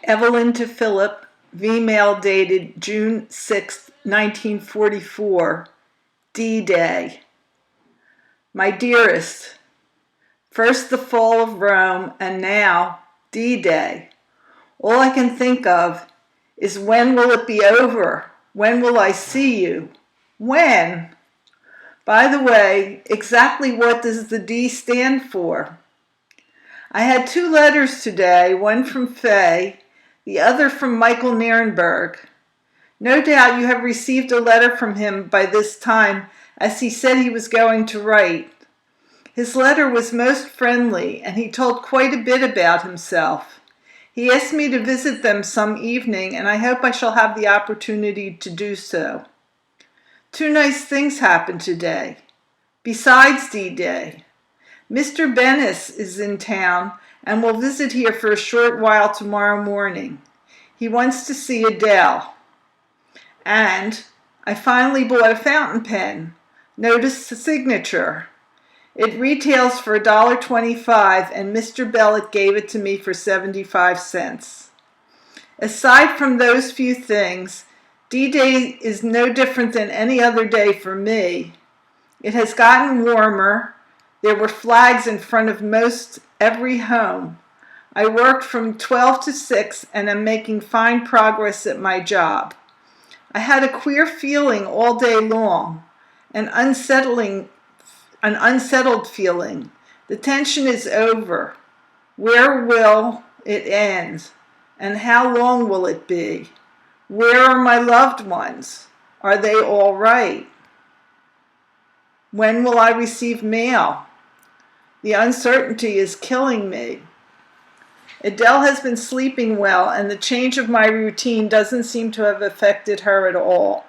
Evelyn to Philip, V-mail dated June 6, 1944, D-Day. My dearest, first the fall of Rome and now D-Day. All I can think of is when will it be over? When will I see you? When? By the way, exactly what does the D stand for? I had 2 letters today, one from Faye, the other from Michael Nierenberg. No doubt you have received a letter from him by this time, as he said he was going to write. His letter was most friendly, and he told quite a bit about himself. He asked me to visit them some evening, and I hope I shall have the opportunity to do so. 2 nice things happened today, besides D-Day. Mr. Bennis is in town and will visit here for a short while tomorrow morning. He wants to see Adele. And I finally bought a fountain pen. Notice the signature. It retails for $1.25 and Mr. Bellick gave it to me for 75 cents. Aside from those few things, D-Day is no different than any other day for me. It has gotten warmer. There were flags in front of most every home. I worked from 12 to 6 and am making fine progress at my job. I had a queer feeling all day long, an unsettled feeling. The tension is over. Where will it end? And how long will it be? Where are my loved ones? Are they all right? When will I receive mail? The uncertainty is killing me. Adele has been sleeping well, and the change of my routine doesn't seem to have affected her at all.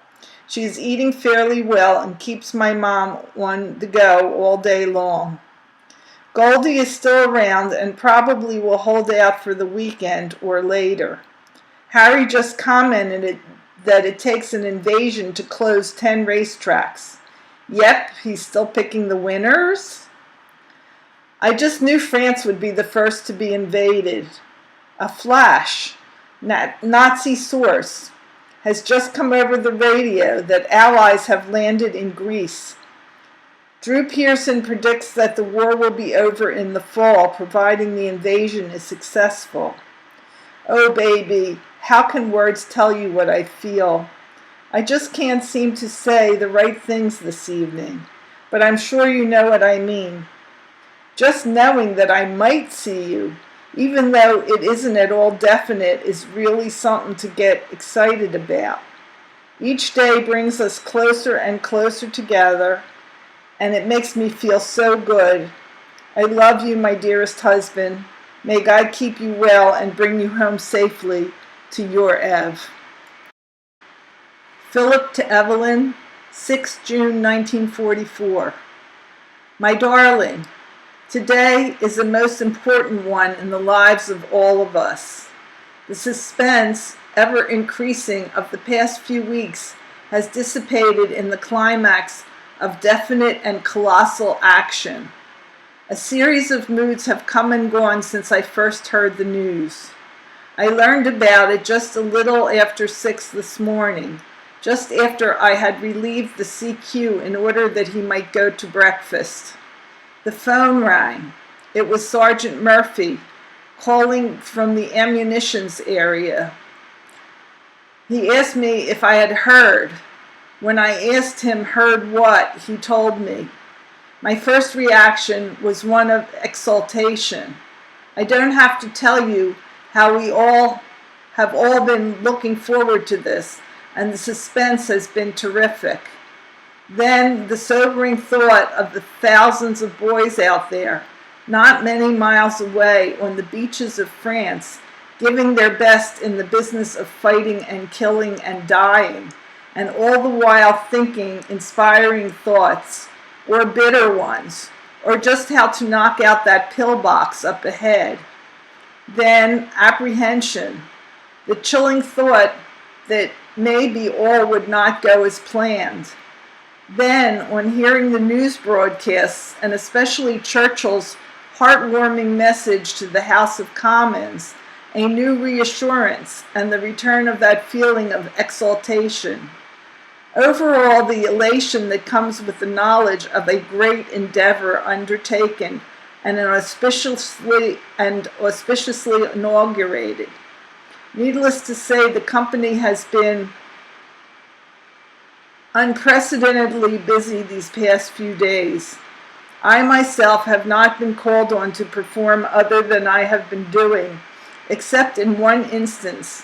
She is eating fairly well and keeps my mom on the go all day long. Goldie is still around and probably will hold out for the weekend or later. Harry just commented that it takes an invasion to close 10 racetracks. Yep, he's still picking the winners. I just knew France would be the first to be invaded. A flash, Nazi source, has just come over the radio that allies have landed in Greece. Drew Pearson predicts that the war will be over in the fall, providing the invasion is successful. Oh, baby, how can words tell you what I feel? I just can't seem to say the right things this evening, but I'm sure you know what I mean. Just knowing that I might see you, even though it isn't at all definite, is really something to get excited about. Each day brings us closer and closer together, and it makes me feel so good. I love you, my dearest husband. May God keep you well and bring you home safely to your Ev. Philip to Evelyn, 6 June 1944. My darling, today is the most important one in the lives of all of us. The suspense, ever increasing, of the past few weeks has dissipated in the climax of definite and colossal action. A series of moods have come and gone since I first heard the news. I learned about it just a little after 6 this morning, just after I had relieved the CQ in order that he might go to breakfast. The phone rang. It was Sergeant Murphy, calling from the ammunitions area. He asked me if I had heard. When I asked him heard what, he told me. My first reaction was one of exultation. I don't have to tell you how we have all been looking forward to this, and the suspense has been terrific. Then the sobering thought of the thousands of boys out there, not many miles away on the beaches of France, giving their best in the business of fighting and killing and dying, and all the while thinking inspiring thoughts, or bitter ones, or just how to knock out that pillbox up ahead. Then apprehension, the chilling thought that maybe all would not go as planned. Then, on hearing the news broadcasts, and especially Churchill's heartwarming message to the House of Commons a new reassurance, and the return of that feeling of exaltation. Overall, the elation that comes with the knowledge of a great endeavor undertaken and auspiciously inaugurated. Needless to say, the company has been unprecedentedly busy these past few days. I myself have not been called on to perform other than I have been doing, except in one instance.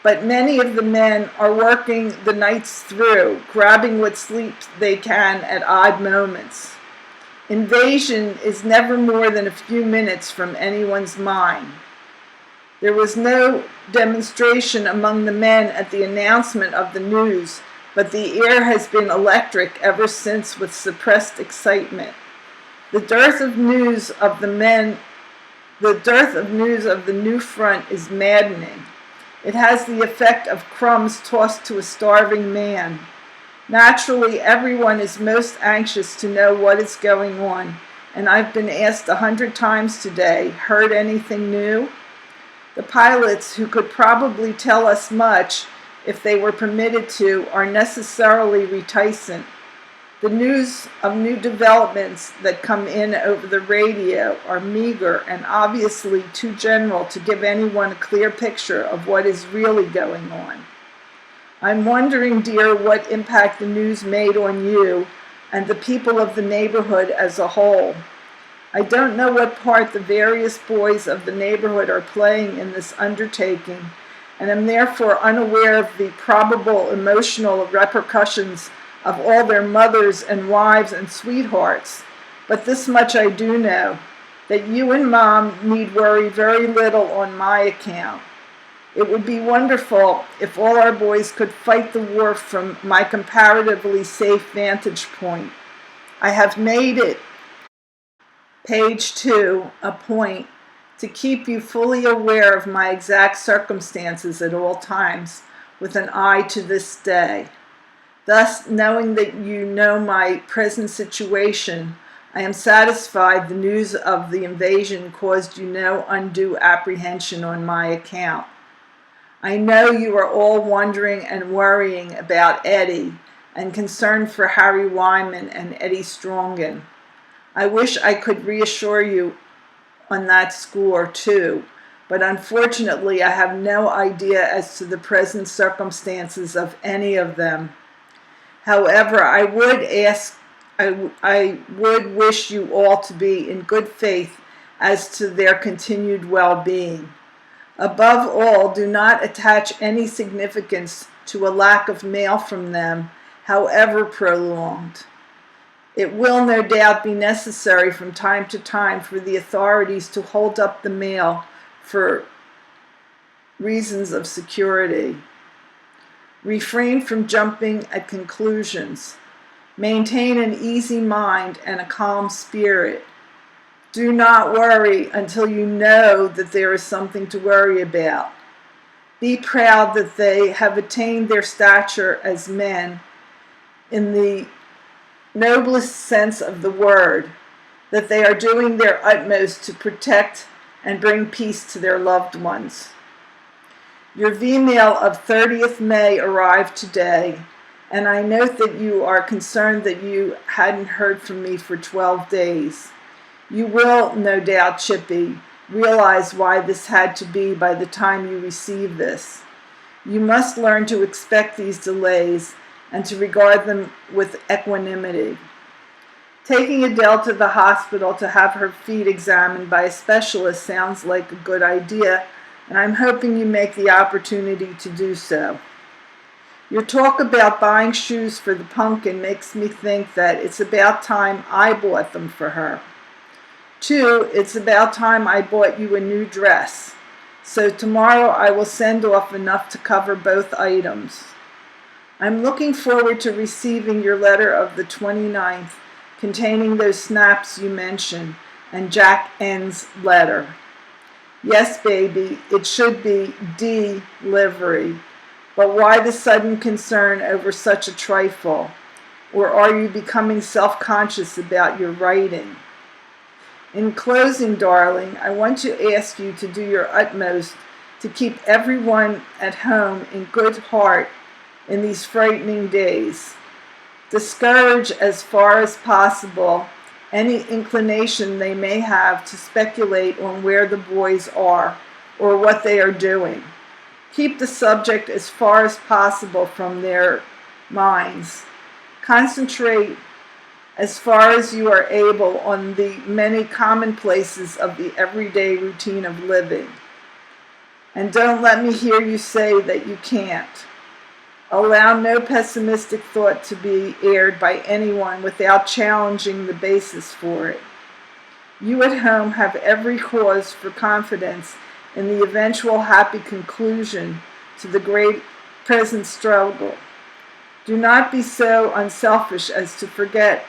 But many of the men are working the nights through, grabbing what sleep they can at odd moments. Invasion is never more than a few minutes from anyone's mind. There was no demonstration among the men at the announcement of the news, but the air has been electric ever since with suppressed excitement. The dearth of news of the new front is maddening. It has the effect of crumbs tossed to a starving man. Naturally, everyone is most anxious to know what is going on, and I've been asked 100 times today, heard anything new? The pilots, who could probably tell us much if they were permitted to, are necessarily reticent. The news of new developments that come in over the radio are meager and obviously too general to give anyone a clear picture of what is really going on. I'm wondering, dear, what impact the news made on you and the people of the neighborhood as a whole. I don't know what part the various boys of the neighborhood are playing in this undertaking, and am therefore unaware of the probable emotional repercussions of all their mothers and wives and sweethearts. But this much I do know, that you and Mom need worry very little on my account. It would be wonderful if all our boys could fight the war from my comparatively safe vantage point. I have made it, page 2, a point to keep you fully aware of my exact circumstances at all times, with an eye to this day. Thus, knowing that you know my present situation, I am satisfied the news of the invasion caused you no undue apprehension on my account. I know you are all wondering and worrying about Eddie, and concerned for Harry Wyman and Eddie Strongen. I wish I could reassure you on that score too, but unfortunately I have no idea as to the present circumstances of any of them. However, I would wish you all to be in good faith as to their continued well-being. Above all, do not attach any significance to a lack of mail from them, however prolonged. It will no doubt be necessary from time to time for the authorities to hold up the mail for reasons of security. Refrain from jumping at conclusions. Maintain an easy mind and a calm spirit. Do not worry until you know that there is something to worry about. Be proud that they have attained their stature as men in the noblest sense of the word, that they are doing their utmost to protect and bring peace to their loved ones. Your V-mail of 30th May arrived today, and I note that you are concerned that you hadn't heard from me for 12 days. You will, no doubt, Chippy, realize why this had to be by the time you receive this. You must learn to expect these delays and to regard them with equanimity. Taking Adele to the hospital to have her feet examined by a specialist sounds like a good idea, and I'm hoping you make the opportunity to do so. Your talk about buying shoes for the pumpkin makes me think that it's about time I bought them for her. 2, it's about time I bought you a new dress. So tomorrow I will send off enough to cover both items. I'm looking forward to receiving your letter of the 29th containing those snaps you mentioned, and Jack N's letter. Yes, baby, it should be delivery. But why the sudden concern over such a trifle? Or are you becoming self-conscious about your writing? In closing, darling, I want to ask you to do your utmost to keep everyone at home in good heart in these frightening days. Discourage as far as possible any inclination they may have to speculate on where the boys are or what they are doing. Keep the subject as far as possible from their minds. Concentrate as far as you are able on the many commonplaces of the everyday routine of living. And don't let me hear you say that you can't. Allow no pessimistic thought to be aired by anyone without challenging the basis for it. You at home have every cause for confidence in the eventual happy conclusion to the great present struggle. Do not be so unselfish as to forget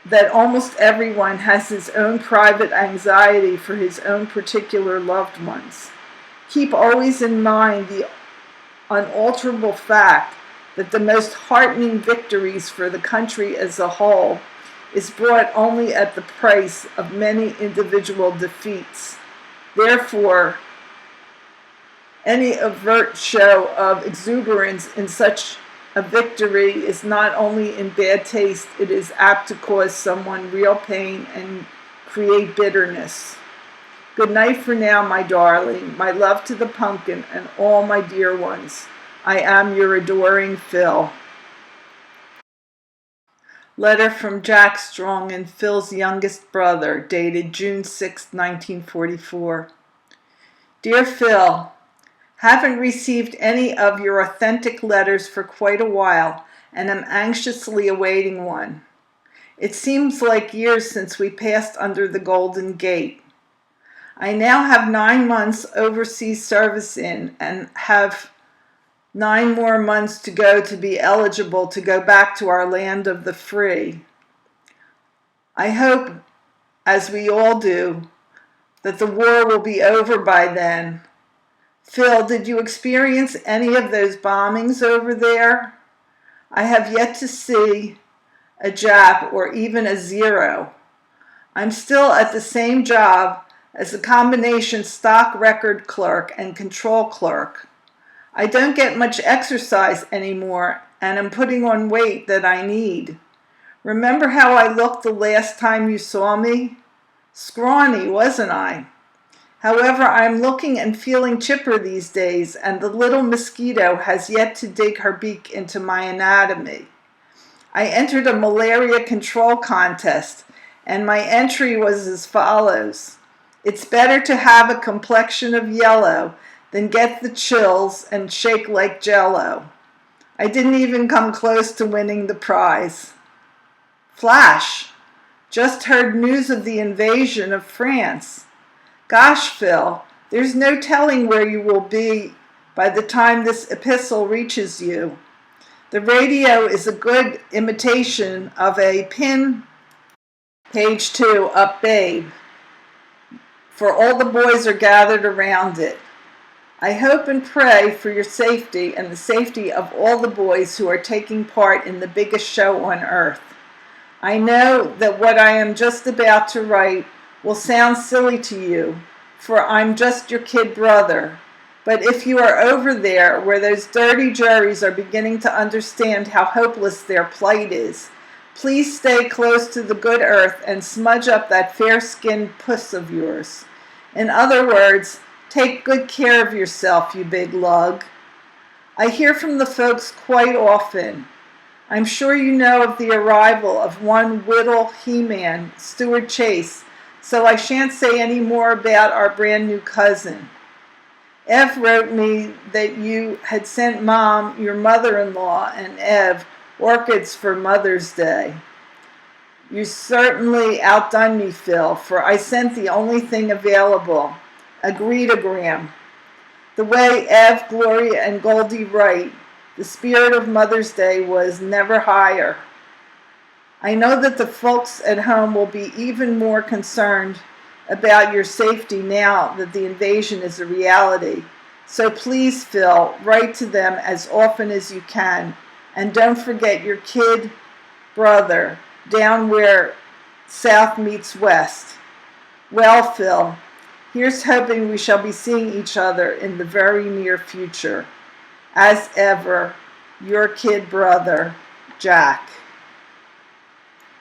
that almost everyone has his own private anxiety for his own particular loved ones. Keep always in mind the unalterable fact that the most heartening victories for the country as a whole is brought only at the price of many individual defeats. Therefore, any overt show of exuberance in such a victory is not only in bad taste, it is apt to cause someone real pain and create bitterness. Good night for now, my darling. My love to the pumpkin and all my dear ones. I am your adoring Phil. Letter from Jack Strong and Phil's youngest brother, dated June 6, 1944. Dear Phil, haven't received any of your authentic letters for quite a while and am anxiously awaiting one. It seems like years since we passed under the Golden Gate. I now have 9 months overseas service in and have 9 more months to go to be eligible to go back to our land of the free. I hope, as we all do, that the war will be over by then. Phil, did you experience any of those bombings over there? I have yet to see a Jap or even a Zero. I'm still at the same job as a combination stock record clerk and control clerk. I don't get much exercise anymore and am putting on weight that I need. Remember how I looked the last time you saw me? Scrawny, wasn't I? However, I'm looking and feeling chipper these days, and the little mosquito has yet to dig her beak into my anatomy. I entered a malaria control contest, and my entry was as follows. It's better to have a complexion of yellow than get the chills and shake like jello. I didn't even come close to winning the prize. Flash. Just heard news of the invasion of France. Gosh, Phil, there's no telling where you will be by the time this epistle reaches you. The radio is a good imitation of a pin, page 2, up babe, for all the boys are gathered around it. I hope and pray for your safety and the safety of all the boys who are taking part in the biggest show on earth. I know that what I am just about to write will sound silly to you, for I'm just your kid brother. But if you are over there where those dirty juries are beginning to understand how hopeless their plight is, please stay close to the good earth and smudge up that fair-skinned puss of yours. In other words, take good care of yourself, you big lug. I hear from the folks quite often. I'm sure you know of the arrival of one Whittle He-Man, Stuart Chase, so I shan't say any more about our brand new cousin. Ev wrote me that you had sent Mom, your mother-in-law, and Ev orchids for Mother's Day. You certainly outdone me, Phil, for I sent the only thing available, a greetogram. The way Ev, Gloria, and Goldie write, the spirit of Mother's Day was never higher. I know that the folks at home will be even more concerned about your safety now that the invasion is a reality. So please, Phil, write to them as often as you can. And don't forget your kid brother down where South meets West. Well, Phil, Here's hoping we shall be seeing each other in the very near future. As ever, your kid brother, Jack.